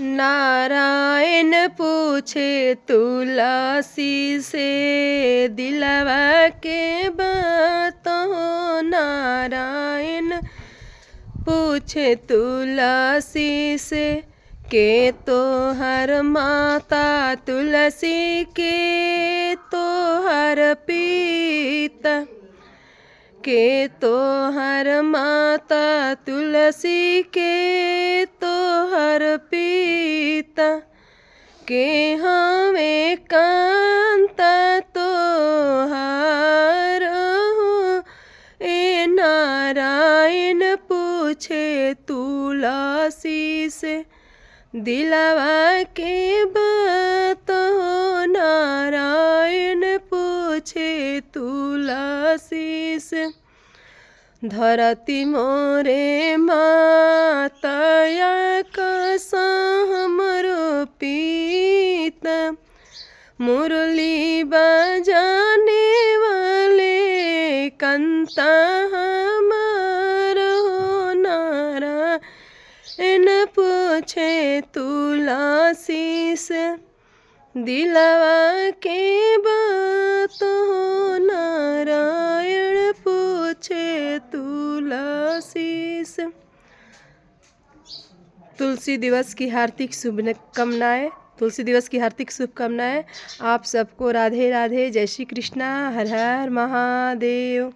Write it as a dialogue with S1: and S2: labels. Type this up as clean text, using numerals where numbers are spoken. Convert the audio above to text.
S1: नारायण पूछे तुलसी से दिलवा के बात हो। नारायण पूछे तुलसी से के तो हर माता तुलसी के तो हर पिता के तो हर माता तुलसी के तो हर पिता के हमें कांता तो हर हो। ए नारायण पूछे तुलसी से दिलवा के बात हो। नारायण पूछे तुलसी से धरती मोरे मातया कसा हमरो पिता मुरली बजाने वाले कंता हमार हो। नारायण पूछे तुलसी से दिलवा के बात हो। नारायण पूछे तुलसी से। तुलसी दिवस की हार्दिक शुभकामनाएं। तुलसी दिवस की हार्दिक शुभकामनाएं। आप सबको राधे राधे, जय श्री कृष्णा, हर हर महादेव।